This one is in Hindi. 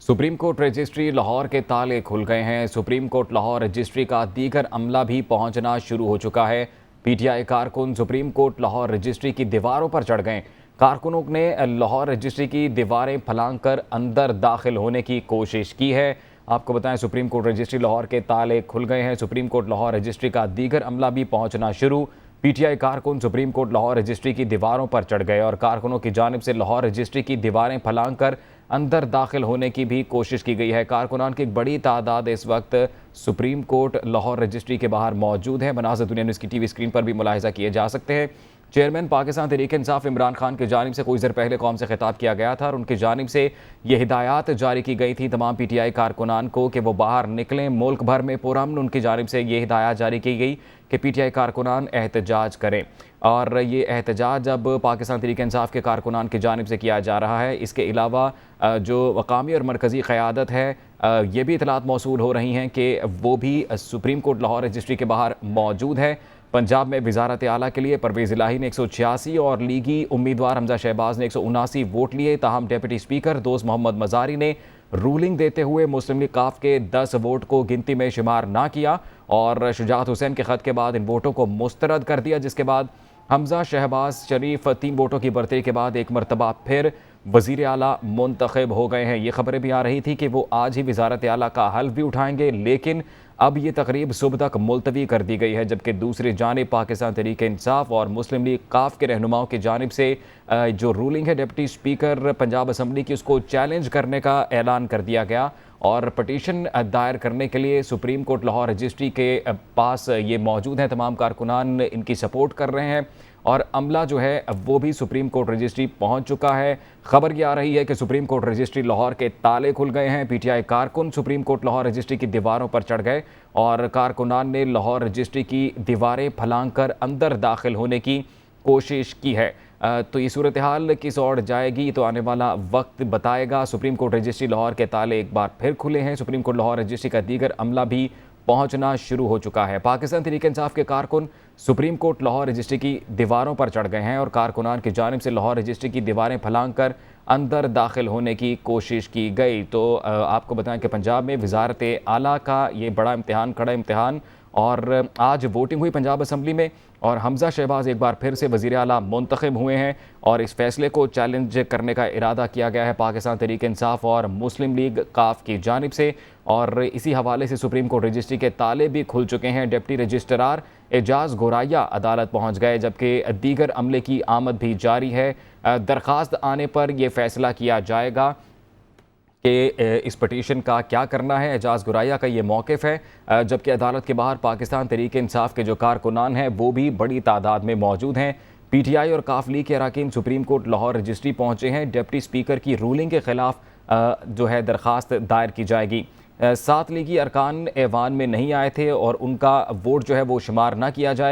सुप्रीम कोर्ट रजिस्ट्री लाहौर के ताले खुल गए हैं। सुप्रीम कोर्ट लाहौर रजिस्ट्री का दीगर अमला भी पहुंचना शुरू हो चुका है। पीटीआई कारकुन सुप्रीम कोर्ट लाहौर रजिस्ट्री की दीवारों पर चढ़ गए। कारकुनों ने लाहौर रजिस्ट्री की दीवारें फलांग कर अंदर दाखिल होने की कोशिश की है। आपको बताएं, सुप्रीम कोर्ट रजिस्ट्री लाहौर के ताले खुल गए हैं। सुप्रीम कोर्ट लाहौर रजिस्ट्री का दीगर अमला भी पहुंचना शुरू। पीटीआई कारकुन सुप्रीम कोर्ट लाहौर रजिस्ट्री की दीवारों पर चढ़ गए और कारकुनों की जानिब से लाहौर रजिस्ट्री की दीवारें फलांग कर अंदर दाखिल होने की भी कोशिश की गई है। कारकुनान की एक बड़ी तादाद इस वक्त सुप्रीम कोर्ट लाहौर रजिस्ट्री के बाहर मौजूद है। मनाज़िर दुनिया न्यूज़ की टीवी स्क्रीन पर भी मुलाहिजा किए जा सकते हैं। चेयरमैन पाकिस्तान तहरीक-ए-इंसाफ इमरान खान की जानिब से कुछ देर पहले कौम से खिताब किया गया था और उनकी जानिब से ये हिदायत जारी की गई थी तमाम पीटीआई कारकुनान को कि वो बाहर निकलें। मुल्क भर में पुरअमन उनकी जानिब से ये हिदायत जारी की गई कि पीटीआई कारकुनान एहतजाज करें और ये एहतजाज अब पाकिस्तान तहरीक-ए-इंसाफ के कारकुनान की जानिब से किया जा रहा है। इसके अलावा जो वकामी और मरकज़ी क़यादत है, ये भी इतलात मौसूल हो रही हैं कि वो भी सुप्रीम कोर्ट लाहौर रजिस्ट्री के बाहर मौजूद है। पंजाब में वज़ारत आला के लिए परवेज़ इलाही ने 186 और लीगी उम्मीदवार हमजा शहबाज ने 179 वोट लिए। ताहम डिप्टी स्पीकर दोस्त मोहम्मद मज़ारी ने रूलिंग देते हुए मुस्लिम लीग काफ के 10 वोट को गिनती में शुमार ना किया और शुजात हुसैन के ख़त के बाद इन वोटों को मुस्तरद कर दिया, जिसके बाद हमजा शहबाज शरीफ 3 वोटों की बढ़तरी के बाद एक मरतबा फिर वज़ीर आला मुंतखब हो गए हैं। ये खबरें भी आ रही थी कि वो आज ही वज़ारत आला का हल्फ भी उठाएंगे, लेकिन अब ये तकरीब सुबह तक मुलतवी कर दी गई है। जबकि दूसरी जानिब पाकिस्तान तहरीक-ए-इंसाफ और मुस्लिम लीग काफ के रहनुमाओं की जानिब से जो रूलिंग है डिप्टी स्पीकर पंजाब असम्बली की, उसको चैलेंज करने का ऐलान कर दिया गया और पटिशन दायर करने के लिए सुप्रीम कोर्ट लाहौर रजिस्ट्री के पास ये मौजूद हैं। तमाम कारकुनान इनकी सपोर्ट कर रहे हैं और अमला जो है वो भी सुप्रीम कोर्ट रजिस्ट्री पहुंच चुका है। खबर ये आ रही है कि सुप्रीम कोर्ट रजिस्ट्री लाहौर के ताले खुल गए हैं। पीटीआई कारकुन सुप्रीम कोर्ट लाहौर रजिस्ट्री की दीवारों पर चढ़ गए और कारकुनान ने लाहौर रजिस्ट्री की दीवारें फलांग कर अंदर दाखिल होने की कोशिश की है। तो ये सूरत हाल किस ओर जाएगी तो आने वाला वक्त बताएगा। सुप्रीम कोर्ट रजिस्ट्री लाहौर के ताले एक बार फिर खुले हैं। सुप्रीम कोर्ट लाहौर रजिस्ट्री का दीगर अमला भी पहुंचना शुरू हो चुका है। पाकिस्तान तहरीक-ए-इंसाफ के कारकुन सुप्रीम कोर्ट लाहौर रजिस्ट्री की दीवारों पर चढ़ गए हैं और कारकुनान की जानिब से लाहौर रजिस्ट्री की दीवारें फलांग कर अंदर दाखिल होने की कोशिश की गई। तो आपको बताएं कि पंजाब में वज़ारत आला का ये बड़ा इम्तिहान, कड़ा इम्तिहान, और आज वोटिंग हुई पंजाब असम्बली में और हमजा शहबाज एक बार फिर से वज़ीर आला मुंतखब हुए हैं और इस फैसले को चैलेंज करने का इरादा किया गया है पाकिस्तान तहरीक-ए-इंसाफ और मुस्लिम लीग काफ की जानिब से। और इसी हवाले से सुप्रीम कोर्ट रजिस्ट्री के ताले भी खुल चुके हैं। डिप्टी रजिस्ट्रार एजाज गोराया अदालत पहुंच गए, जबकि दीगर अमले की आमद भी जारी है। दरख्वास्त आने पर यह फैसला किया जाएगा कि इस पटिशन का क्या करना है। एजाज गुराया का ये मौक़िफ़ है, जबकि अदालत के बाहर पाकिस्तान तहरीक-ए-इंसाफ के जो कारकुनान हैं वो भी बड़ी तादाद में मौजूद हैं। पीटीआई और काफ लीग के अरकान सुप्रीम कोर्ट लाहौर रजिस्ट्री पहुँचे हैं। डिप्टी स्पीकर की रूलिंग के ख़िलाफ़ जो है दरख्वास्त दायर की जाएगी। 7 लीगी अरकान ऐवान में नहीं आए थे और उनका वोट जो है वो शुमार ना किया जाए।